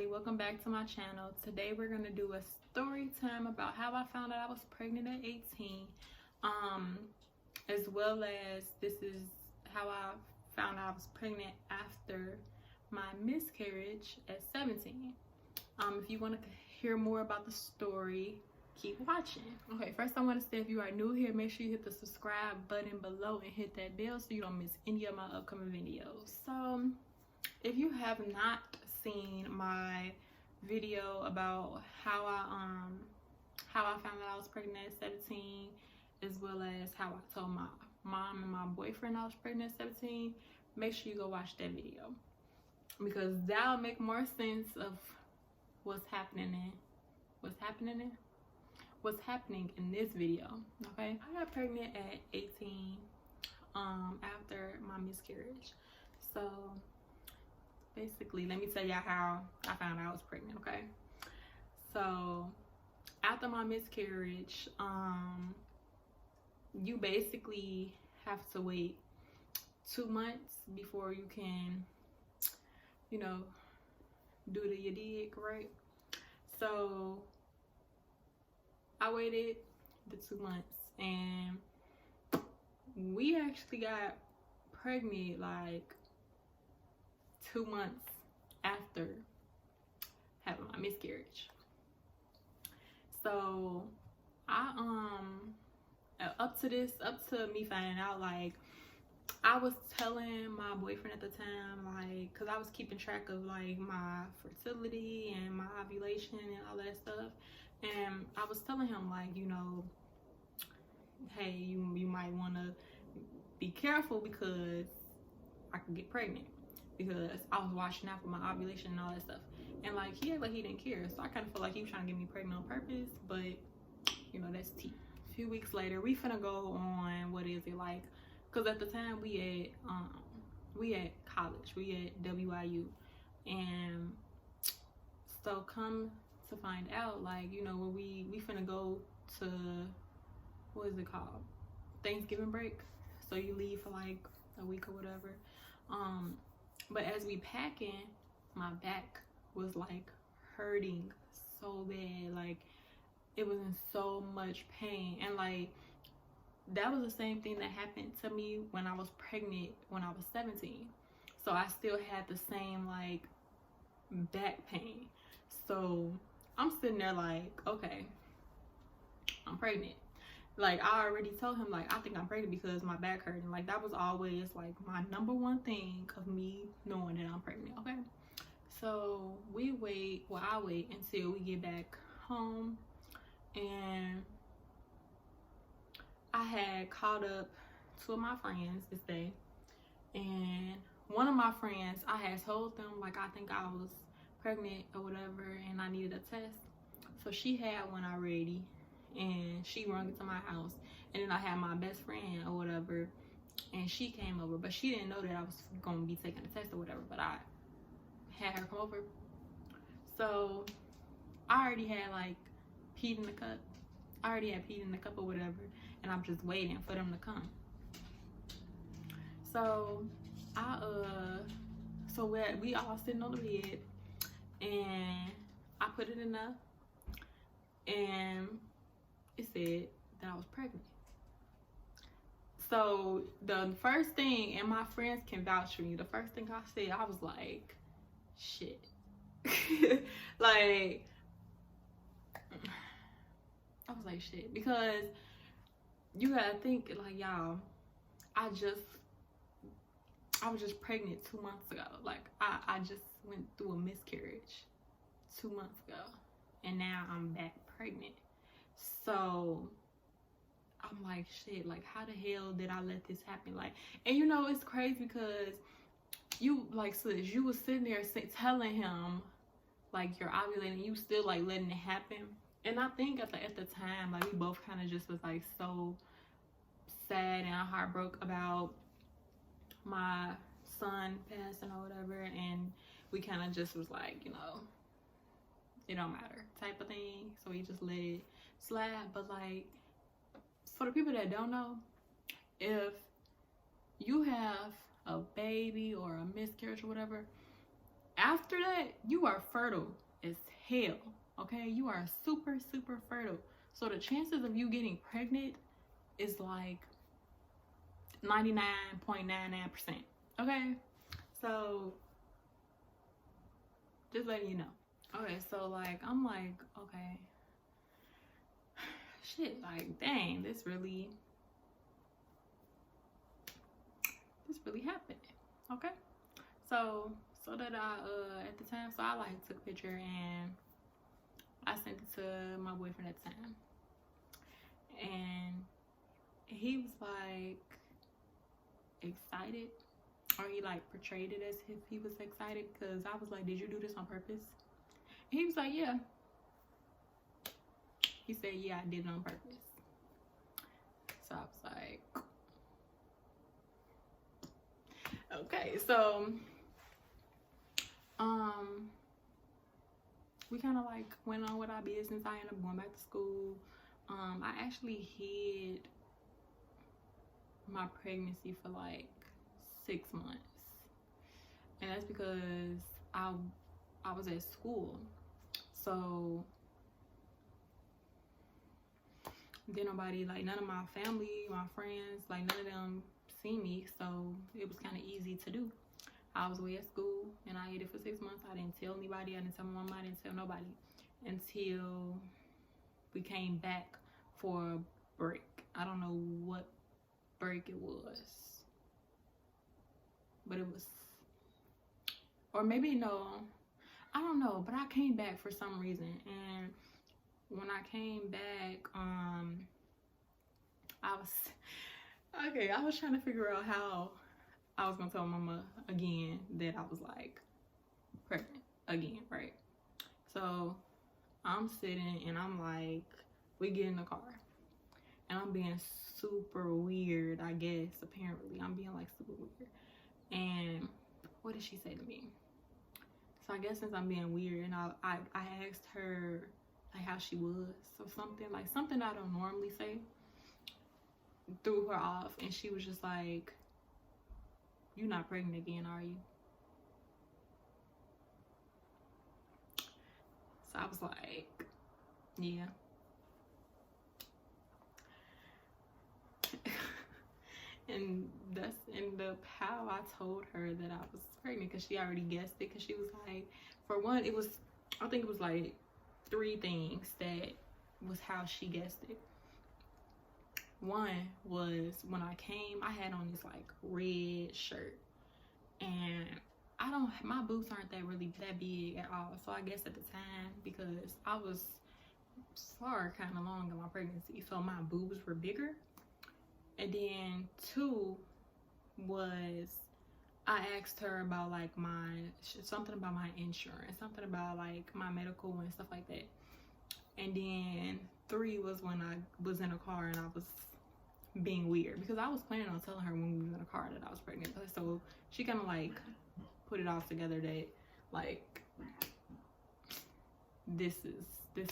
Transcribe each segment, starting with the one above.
everybody, welcome back to my channel. Today we're going to do a story time about how I found out I was pregnant at 18, as well as this is how I found out I was pregnant after my miscarriage at 17. If you want to hear more about the story, keep watching. Okay, first I want to say, if you are new here, make sure you hit the subscribe button below and hit that bell so you don't miss any of my upcoming videos. So if you have not seen my video about how I found out I was pregnant at 17, as well as how I told my mom and my boyfriend I was pregnant at 17, make sure you go watch that video, because that'll make more sense of what's happening in this video. Okay, I got pregnant at 18 after my miscarriage. So basically, let me tell y'all how I found out I was pregnant. Okay, so after my miscarriage, you basically have to wait 2 months before you can, you know, do the you dig, right? So I waited the 2 months, and we actually got pregnant like 2 months after having my miscarriage. So I up to me finding out, like, I was telling my boyfriend at the time, like, because I was keeping track of like my fertility and my ovulation and all that stuff, and I was telling him, like, you know, hey, you might want to be careful because I could get pregnant, because I was watching out for my ovulation and all that stuff. And like, he acted like he didn't care, so I kind of felt like he was trying to get me pregnant on purpose, but you know, that's tea. A few weeks later, we finna go on, what is it, like, because at the time we at college, we at WIU, and so come to find out, like, you know, when we finna go to, what is it called, Thanksgiving break, so you leave for like a week or whatever. But as we packing, my back was like hurting so bad, like it was in so much pain. And like, that was the same thing that happened to me when I was pregnant when I was 17. So I still had the same like back pain. So I'm sitting there like, okay, I'm pregnant. Like, I already told him, like, I think I'm pregnant because my back hurting. Like, that was always like my number one thing of me knowing that I'm pregnant. Okay, so we wait, well, I wait until we get back home, and I had called up 2 of my friends this day, and one of my friends, I had told them, like, I think I was pregnant or whatever, and I needed a test. So she had one already, and she rung it to my house. And then I had my best friend or whatever, and she came over, but she didn't know that I was going to be taking a test or whatever, but I had her come over. So I already had like peed in the cup. I already had peed in the cup or whatever, and I'm just waiting for them to come. So we all sitting on the bed, and I put it in there, and it said that I was pregnant. So the first thing, and my friends can vouch for me, the first thing I said, I was like, shit. Like, I was like, shit, because you gotta think, like, y'all, I was just pregnant 2 months ago. Like, I just went through a miscarriage 2 months ago, and now I'm back pregnant. So I'm like, shit, like, how the hell did I let this happen? Like, and you know, it's crazy because you, like, sis, you was sitting there telling him, like, you're ovulating, you still, like, letting it happen. And I think at the time, like, we both kind of just was, like, so sad and heartbroken about my son passing or whatever. And we kind of just was like, you know, it don't matter type of thing. So we just let it slide. But, like, for the people that don't know, if you have a baby or a miscarriage or whatever, after that, you are fertile as hell. Okay, you are super fertile. So the chances of you getting pregnant is like 99.99%. Okay, so just letting you know. Okay, so like I'm like, okay, shit, like dang, this really happened. Okay, so that I at the time, so I like took a picture and I sent it to my boyfriend at the time, and he was like excited, or he like portrayed it as if he was excited, because I was like, did you do this on purpose? And he was like, yeah. He said, yeah, I did it on purpose. So I was like, okay. So we kind of like went on with our business. I ended up going back to school. I actually hid my pregnancy for like 6 months, and that's because I was at school, so then nobody, like none of my family, my friends, like none of them see me, so it was kind of easy to do. I was away at school and I hid it for 6 months. I didn't tell anybody. I didn't tell my mom. I didn't tell nobody until we came back for a break. I don't know what break it was, but it was, or maybe no, I don't know, but I came back for some reason. And when I came back, I was trying to figure out how I was gonna tell mama again that I was like pregnant again, right? So I'm sitting and I'm like, we get in the car and I'm being super weird, I guess. Apparently I'm being like super weird. And what did she say to me? So I guess since I'm being weird, and I asked her like how she was, or something I don't normally say, threw her off, and she was just like, "You not pregnant again, are you?" So I was like, yeah. And that's ended up how I told her that I was pregnant, because she already guessed it. Because she was like, for one, I think it was like 3 things that was how she guessed it. One was when I came, I had on this like red shirt, and my boobs aren't that big at all. So I guess at the time, because I was far kind of along in my pregnancy, so my boobs were bigger. And then 2 was, I asked her about like something about my insurance, something about like my medical and stuff like that. And then 3 was when I was in a car and I was being weird, because I was planning on telling her when we was in a car that I was pregnant. So she kind of like put it all together that like this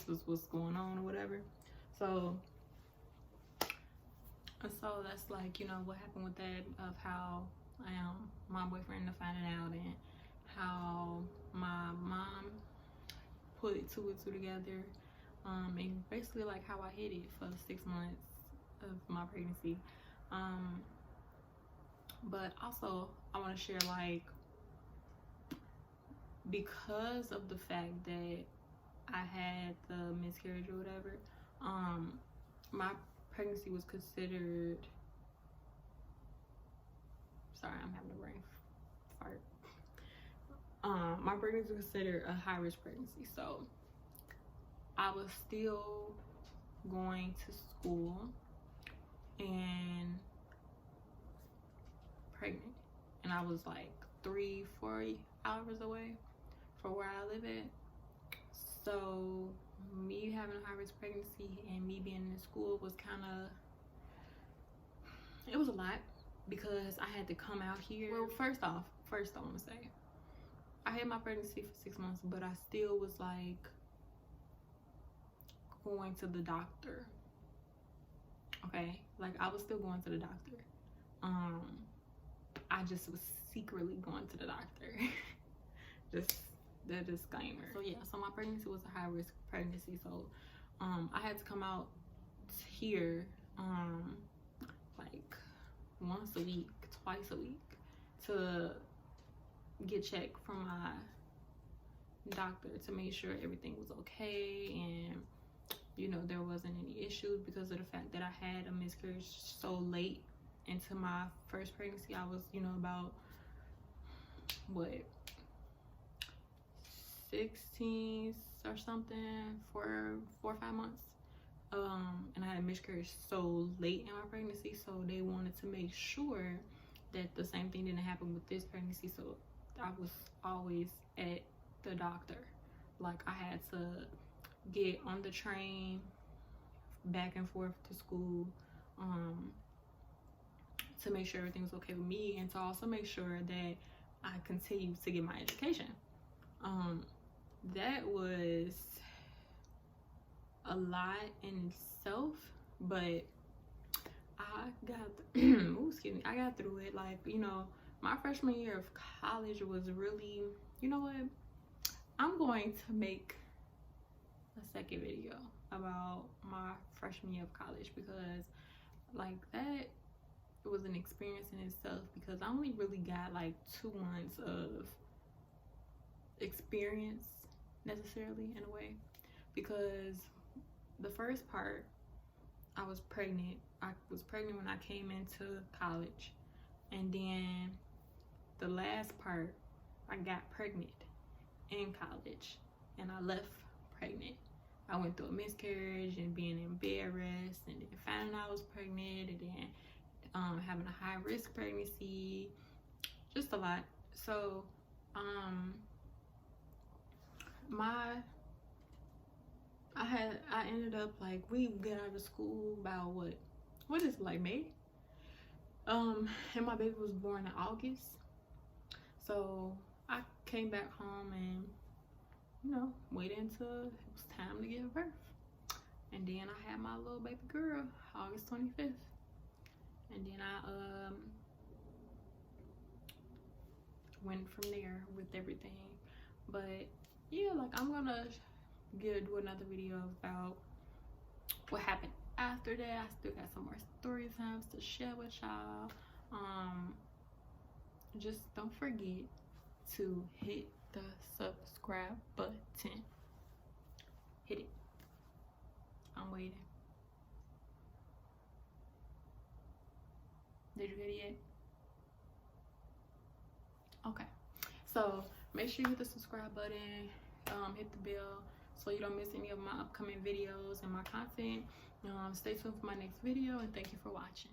was what's going on or whatever. So that's like, you know, what happened with that, of how my boyfriend ended up finding out, and how my mom put 2 and 2 together, and basically like how I hid it for 6 months of my pregnancy. But also I want to share, like, because of the fact that I had the miscarriage or whatever, my pregnancy was considered, sorry, I'm having a brain fart. My pregnancy was considered a high-risk pregnancy, so I was still going to school and pregnant, and I was like 3-4 hours away from where I live at. So me having a high-risk pregnancy and me being in school was kind of, it was a lot, because I had to come out here. Well, first I want to say, I had my pregnancy for 6 months, but I still was like going to the doctor. Okay, like I was still going to the doctor. I just was secretly going to the doctor. just the disclaimer. So yeah, so my pregnancy was a high risk pregnancy. So I had to come out here like once a week, twice a week, to get checked from my doctor to make sure everything was okay, and you know, there wasn't any issues, because of the fact that I had a miscarriage so late into my first pregnancy. I was, you know, about what, 16 or something for 4 or 5 months, and I had a miscarriage so late in my pregnancy, so they wanted to make sure that the same thing didn't happen with this pregnancy. So I was always at the doctor. Like, I had to get on the train back and forth to school, to make sure everything was okay with me, and to also make sure that I continued to get my education. That was a lot in itself, but I got I got through it. Like, you know, my freshman year of college was really, you know what, I'm going to make a second video about my freshman year of college, because like that was an experience in itself, because I only really got like 2 months of experience necessarily, in a way, because the first part, I was pregnant when I came into college, and then the last part, I got pregnant in college, and I left pregnant. I went through a miscarriage and being embarrassed, and then finding out I was pregnant, and then having a high risk pregnancy, just a lot. So I ended up, like, we got out of school about what is it, like May, and my baby was born in August. So I came back home and, you know, waited until it was time to give birth, and then I had my little baby girl August 25th, and then I went from there with everything. But yeah, like, I'm gonna do another video about what happened after that. I still got some more story times to share with y'all. Just don't forget to hit the subscribe button. Hit it. I'm waiting. Did you hit it yet? Okay, so make sure you hit the subscribe button, hit the bell, so you don't miss any of my upcoming videos and my content. Stay tuned for my next video, and thank you for watching.